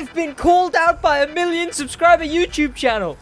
I've been called out by a 1 million subscriber YouTube channel.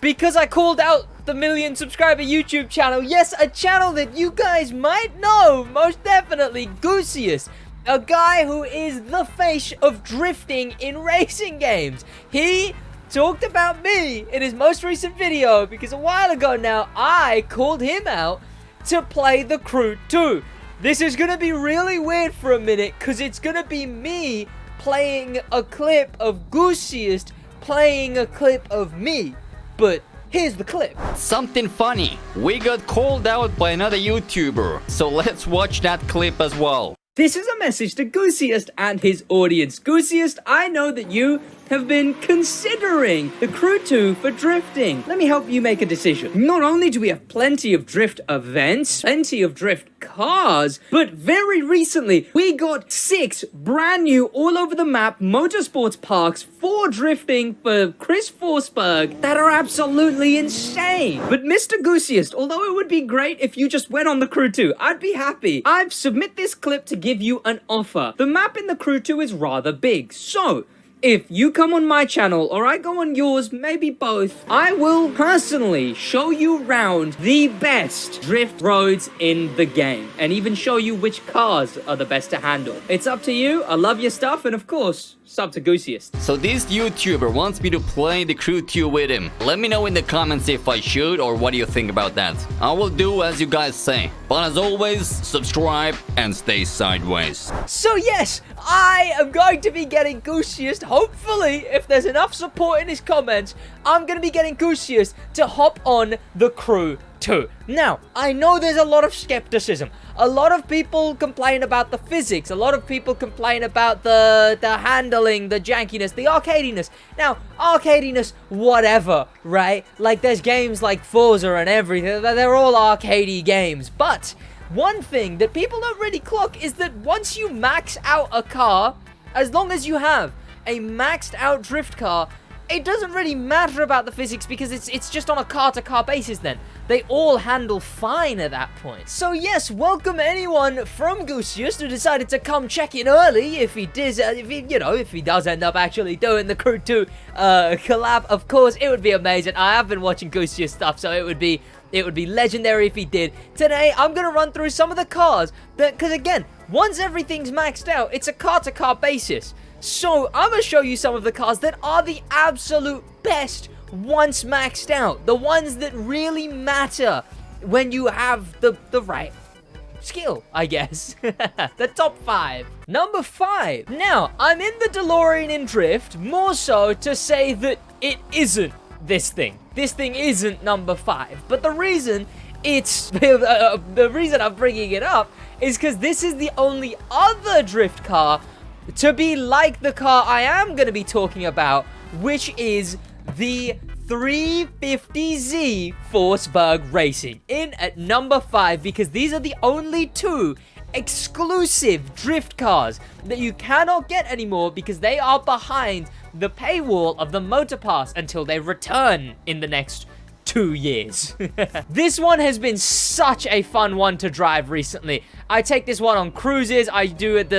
Because I called out the 1 million subscriber YouTube channel. Yes, a channel that you guys might know, most definitely, Goosiest. A guy who is the face of drifting in racing games. He talked about me in his most recent video because a while ago now, I called him out to play The Crew 2. This is going to be really weird for a minute because it's going to be me playing a clip of Goosiest playing a clip of me. But here's the clip. Something funny. We got called out by another YouTuber. So let's watch that clip as well. This is a message to Goosiest and his audience. Goosiest, I know that you have been considering The Crew 2 for drifting. Let me help you make a decision. Not only do we have plenty of drift events, plenty of drift cars, but very recently we got 6 brand new all over the map motorsports parks for drifting for Chris Forsberg that are absolutely insane. But Mr. Goosiest, although it would be great if you just went on The Crew 2, I'd be happy. I've submit this clip to give you an offer. The map in The Crew 2 is rather big, so if you come on my channel or I go on yours, maybe both, I will personally show you around the best drift roads in the game and even show you which cars are the best to handle. It's up to you. I love your stuff, and of course, it's up to Goosiest. So this YouTuber wants me to play The Crew 2 with him. Let me know in the comments if I should or what do you think about that. I will do as you guys say. But as always, subscribe and stay sideways. So yes, I am going to be getting Goosiest. Hopefully, if there's enough support in his comments, I'm going to be getting Goosiest to hop on The Crew 2. Now, I know there's a lot of skepticism. A lot of people complain about the physics. A lot of people complain about the handling, the jankiness, the arcadiness. Now, arcadiness, whatever, right? Like, there's games like Forza and everything. They're all arcadey games. But one thing that people don't really clock is that once you max out a car, as long as you have a maxed out drift car, it doesn't really matter about the physics because it's just on a car-to-car basis then. They all handle fine at that point. So yes, welcome anyone from Goosiest who decided to come check in early if he does end up actually doing the Crew 2 collab. Of course, it would be amazing. I have been watching Goosiest stuff, so it would be legendary if he did. Today, I'm going to run through some of the cars because again, once everything's maxed out, it's a car-to-car basis. So, I'm going to show you some of the cars that are the absolute best once maxed out. The ones that really matter when you have the right skill, I guess. The top 5. Number 5. Now, I'm in the DeLorean in Drift more so to say that it isn't this thing. This thing isn't number 5. But the reason the reason I'm bringing it up is because this is the only other drift car to be like the car I am going to be talking about, which is the 350Z Forsberg Racing, in at number 5, because these are the only 2 exclusive drift cars that you cannot get anymore because they are behind the paywall of the Motor Pass until they return in the next 2 years. This one has been such a fun one to drive recently. I take this one on cruises. I do it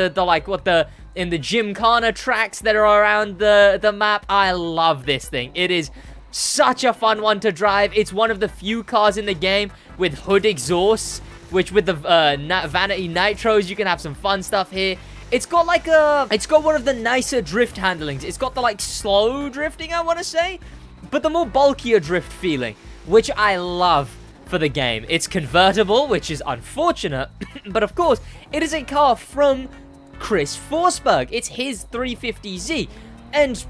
in the Gymkhana tracks that are around the map. I love this thing. It is such a fun one to drive. It's one of the few cars in the game with hood exhausts, which with the vanity nitros, you can have some fun stuff here. It's got one of the nicer drift handlings. It's got the slow drifting, I want to say, but the more bulkier drift feeling, which I love for the game. It's convertible, which is unfortunate, but of course, it is a car from Chris Forsberg. It's his 350Z, and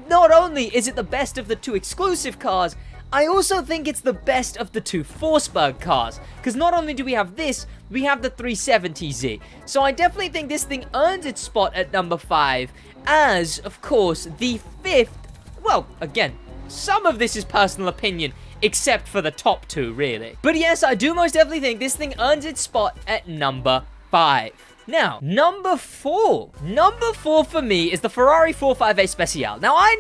not only is it the best of the 2 exclusive cars, I also think it's the best of the 2 Forsberg cars, because not only do we have this, we have the 370Z. So I definitely think this thing earns its spot at number 5 as, of course, the 5th. Well, again, some of this is personal opinion, except for the top 2, really. But yes, I do most definitely think this thing earns its spot at number 5. Now, number 4. Number 4 for me is the Ferrari 458 Speciale. Now, I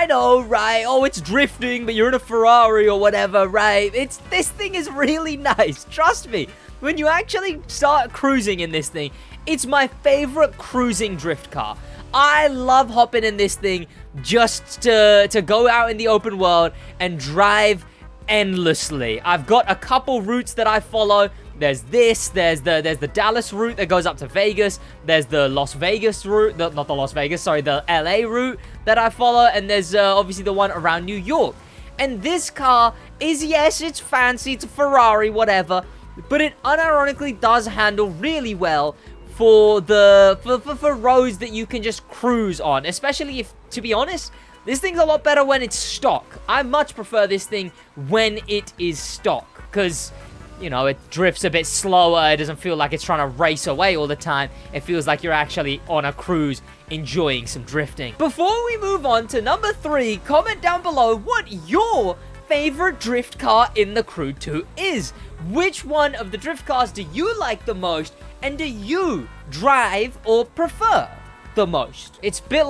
know, right? Oh, it's drifting, but you're in a Ferrari or whatever, right? This thing is really nice. Trust me. When you actually start cruising in this thing, it's my favorite cruising drift car. I love hopping in this thing just to go out in the open world and drive endlessly. I've got a couple routes that I follow. There's the Dallas route that goes up to Vegas. There's the Las Vegas route, not the Las Vegas, sorry, the LA route that I follow. And there's obviously the one around New York. And this car is, yes, it's fancy, it's a Ferrari, whatever, but it unironically does handle really well for roads that you can just cruise on, especially if, to be honest, this thing's a lot better when it's stock. I much prefer this thing when it is stock, because, you know, it drifts a bit slower. It doesn't feel like it's trying to race away all the time. It feels like you're actually on a cruise enjoying some drifting. Before we move on to number 3, comment down below what your favorite drift car in the Crew 2 is. Which one of the drift cars do you like the most, and do you drive or prefer the most? It's bits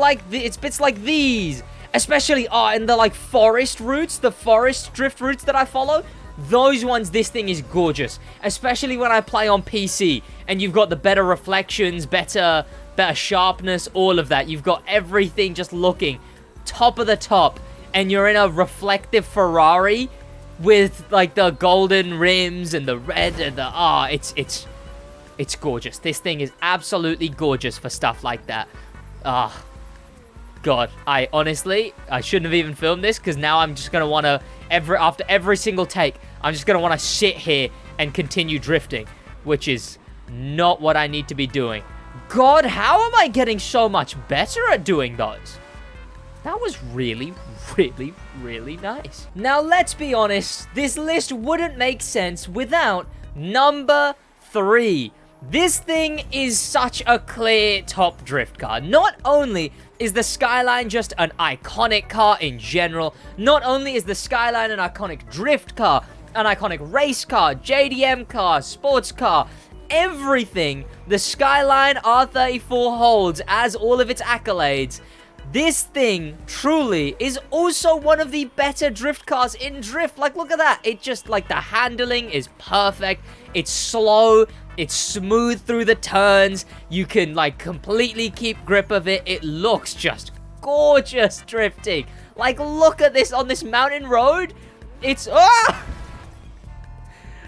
like these, especially in the like forest routes, the forest drift routes that I follow. Those ones, this thing is gorgeous, especially when I play on PC and you've got the better reflections, better sharpness, all of that. You've got everything just looking top of the top, and you're in a reflective Ferrari with like the golden rims and the red and the it's gorgeous. This thing is absolutely gorgeous for stuff like that. God, I shouldn't have even filmed this, because now I'm just gonna want to after every single take, I'm just gonna want to sit here and continue drifting, which is not what I need to be doing. God, how am I getting so much better at doing those? That was really, really, really nice. Now, let's be honest, this list wouldn't make sense without number 3. This thing is such a clear top drift car. Not only is the Skyline just an iconic car in general, not only is the Skyline an iconic drift car, an iconic race car, JDM car, sports car, everything the Skyline R34 holds as all of its accolades, this thing truly is also one of the better drift cars in drift. Like, look at that. It just, like, the handling is perfect. It's slow. It's smooth through the turns. You can, like, completely keep grip of it. It looks just gorgeous drifting. Like, look at this on this mountain road. It's,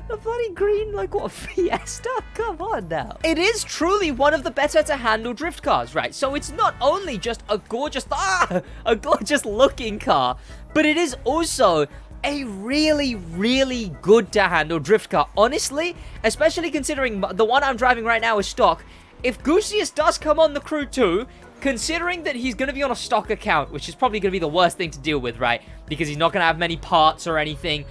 the bloody green, like, what, Fiesta? Come on now. It is truly one of the better to handle drift cars, right? So it's not only just a gorgeous looking car, but it is also a really, really good to handle drift car. Honestly, especially considering the one I'm driving right now is stock. If Gusius does come on the Crew 2, considering that he's going to be on a stock account, which is probably going to be the worst thing to deal with, right? Because he's not going to have many parts or anything.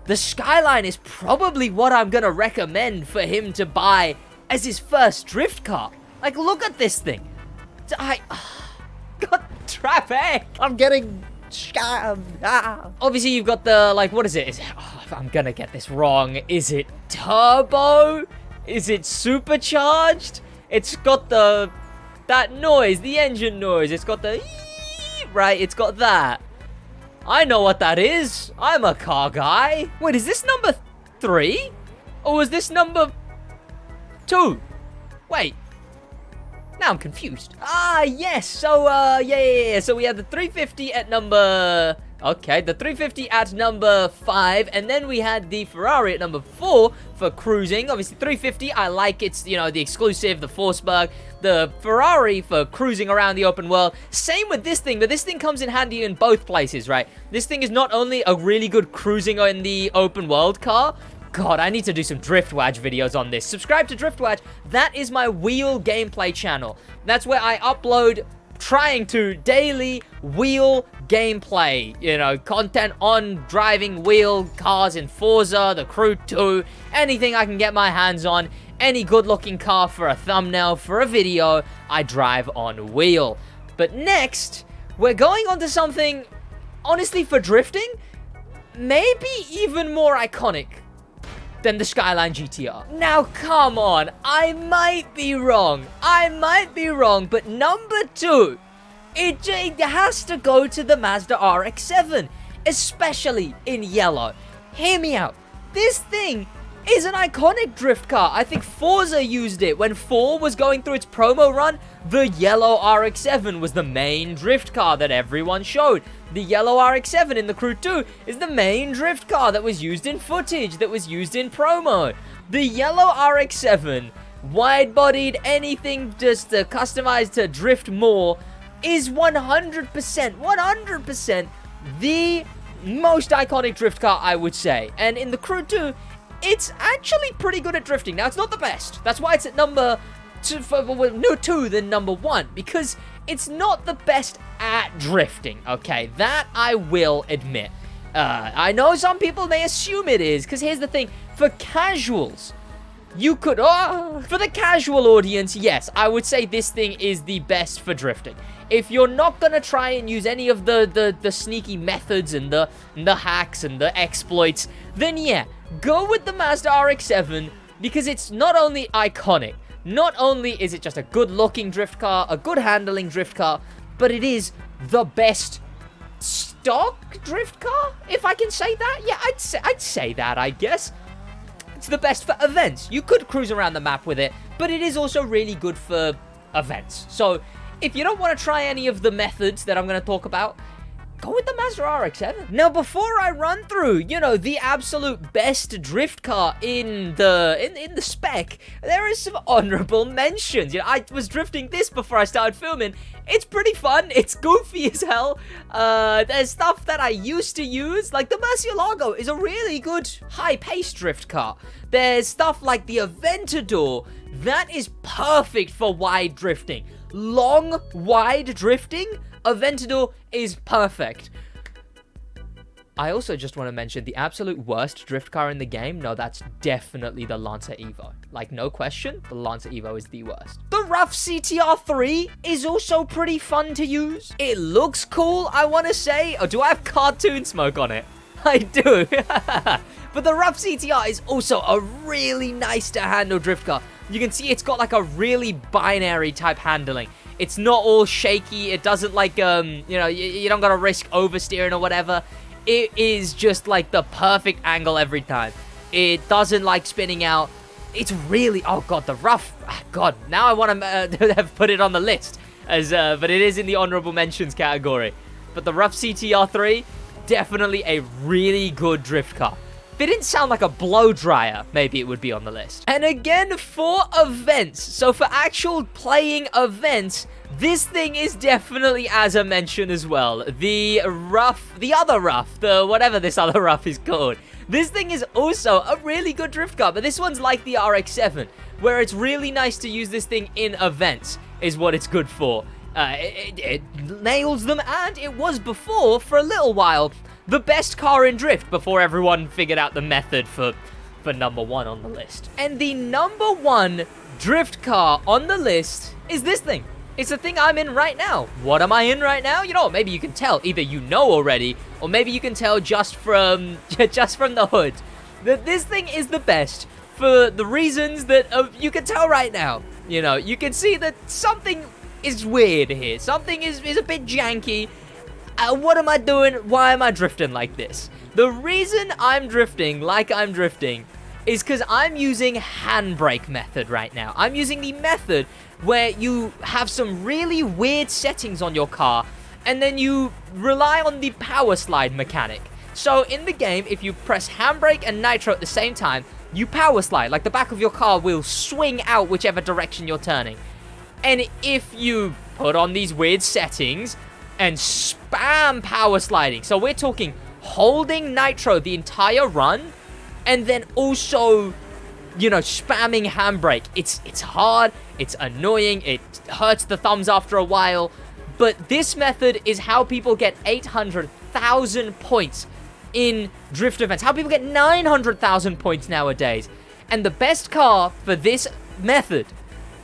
The Skyline is probably what I'm going to recommend for him to buy as his first drift car. Like, look at this thing. God, traffic. I'm getting scammed. Obviously, you've got the, like, what is it? I'm going to get this wrong. Is it turbo? Is it supercharged? It's got that noise, the engine noise. It's got the, right? It's got that. I know what that is. I'm a car guy. Wait, is this number 3? Or is this number 2? Wait. Now I'm confused. Yes. So, yeah. So we have the 350 at number... Okay, the 350 at number 5, and then we had the Ferrari at number 4 for cruising. Obviously, 350, I like it's, you know, the exclusive, the Forsberg. The Ferrari for cruising around the open world. Same with this thing, but this thing comes in handy in both places, right? This thing is not only a really good cruising in the open world car. God, I need to do some Driftwatch videos on this. Subscribe to Driftwatch. That is my wheel gameplay channel. That's where I upload trying to daily wheel gameplay, you know, content on driving wheel cars in Forza, the Crew 2, anything I can get my hands on, any good looking car for a thumbnail, for a video, I drive on wheel. But next, we're going on to something, honestly, for drifting, maybe even more iconic than the Skyline GTR. Now, come on, I might be wrong, but number 2, it has to go to the Mazda RX-7, especially in yellow. Hear me out. This thing is an iconic drift car. I think Forza used it when 4 was going through its promo run. The yellow RX-7 was the main drift car that everyone showed. The yellow RX-7 in the Crew 2 is the main drift car that was used in footage, that was used in promo. The yellow RX-7, wide-bodied, anything just customized to drift more, is 100% the most iconic drift car, I would say. And in the Crew 2, it's actually pretty good at drifting. Now, it's not the best. That's why it's at number 2 than number 1, because it's not the best at drifting, okay? That I will admit. I know some people may assume it is, because here's the thing. For casuals, you could... for the casual audience, yes, I would say this thing is the best for drifting. If you're not going to try and use any of the sneaky methods and the hacks and the exploits, then yeah, go with the Mazda RX-7, because it's not only iconic, not only is it just a good-looking drift car, a good handling drift car, but it is the best stock drift car, if I can say that. Yeah, I'd say that, I guess. It's the best for events. You could cruise around the map with it, but it is also really good for events. So if you don't want to try any of the methods that I'm going to talk about, go with the Mazda RX-7. Now, before I run through, you know, the absolute best drift car in the spec, there is some honorable mentions. You know, I was drifting this before I started filming. It's pretty fun. It's goofy as hell. There's stuff that I used to use, like the Murcielago is a really good high-paced drift car. There's stuff like the Aventador that is perfect for wide drifting. Long, wide drifting, Aventador is perfect. I also just want to mention the absolute worst drift car in the game. No, that's definitely the Lancer Evo. Like, no question, the Lancer Evo is the worst. The Rough CTR3 is also pretty fun to use. It looks cool, I want to say. Oh, do I have cartoon smoke on it? I do. But the Rough CTR is also a really nice to handle drift car. You can see it's got like a really binary type handling. It's not all shaky. It doesn't like, you know, you don't gotta risk oversteering or whatever. It is just like the perfect angle every time. It doesn't like spinning out. It's really, oh god, the Rough, god, now I want to have put it on the list. But it is in the honorable mentions category. But the Rough CTR3, definitely a really good drift car. If it didn't sound like a blow dryer, maybe it would be on the list. And again, for events, so for actual playing events, this thing is definitely as a mention as well. The other Rough, whatever this other Rough is called. This thing is also a really good drift car, but this one's like the RX-7, where it's really nice to use this thing in events, is what it's good for. It nails them, and it was before, for a little while, the best car in drift before everyone figured out the method for number 1 on the list. And the number 1 drift car on the list is this thing. It's the thing I'm in right now. What am I in right now? You know, maybe you can tell. Either you know already, or maybe you can tell just from the hood. That this thing is the best for the reasons that you can tell right now. You know, you can see that something is weird here. Something is a bit janky. What am I doing? Why am I drifting like this? The reason I'm drifting like I'm drifting is because I'm using handbrake method right now. I'm using the method where you have some really weird settings on your car, and then you rely on the power slide mechanic. So in the game, if you press handbrake and nitro at the same time, you power slide. Like the back of your car will swing out whichever direction you're turning. And if you put on these weird settings and spam power sliding, so we're talking holding nitro the entire run, and then also, you know, spamming handbrake. It's hard, it's annoying, it hurts the thumbs after a while, but this method is how people get 800,000 points in drift events. How people get 900,000 points nowadays. And the best car for this method,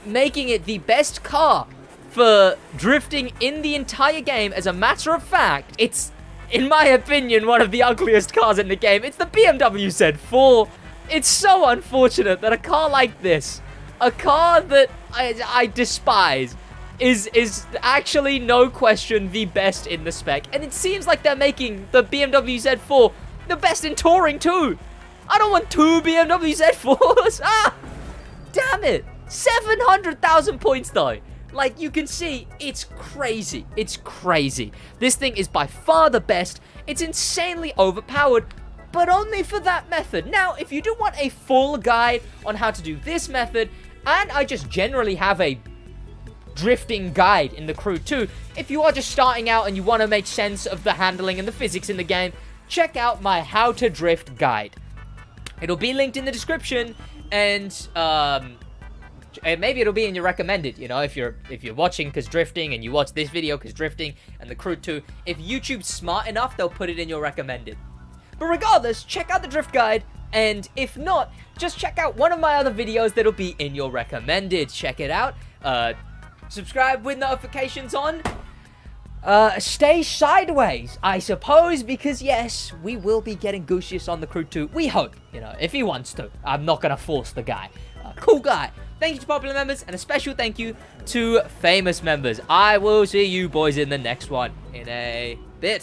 making it the best car for drifting in the entire game, as a matter of fact, it's, in my opinion, one of the ugliest cars in the game. It's the BMW Z4. It's so unfortunate that a car like this, a car that I despise, is actually, no question, the best in the spec. And it seems like they're making the BMW Z4 the best in touring too. I don't want 2 BMW Z4s. Ah! Damn it. 700,000 points, though. Like, you can see, it's crazy. It's crazy. This thing is by far the best. It's insanely overpowered, but only for that method. Now, if you do want a full guide on how to do this method, and I just generally have a drifting guide in the Crew 2, if you are just starting out and you want to make sense of the handling and the physics in the game, check out my How to Drift guide. It'll be linked in the description, and maybe it'll be in your recommended, you know, if you're watching because drifting and you watch this video because drifting and the Crew 2. If YouTube's smart enough, they'll put it in your recommended. But regardless, check out the drift guide, and if not, just check out one of my other videos that'll be in your recommended. Check it out. Subscribe with notifications on. Stay sideways, I suppose, because yes, we will be getting Gucius on the Crew 2. We hope, you know, if he wants to. I'm not gonna force the guy. Cool guy. Thank you to popular members, and a special thank you to famous members. I will see you boys in the next one in a bit.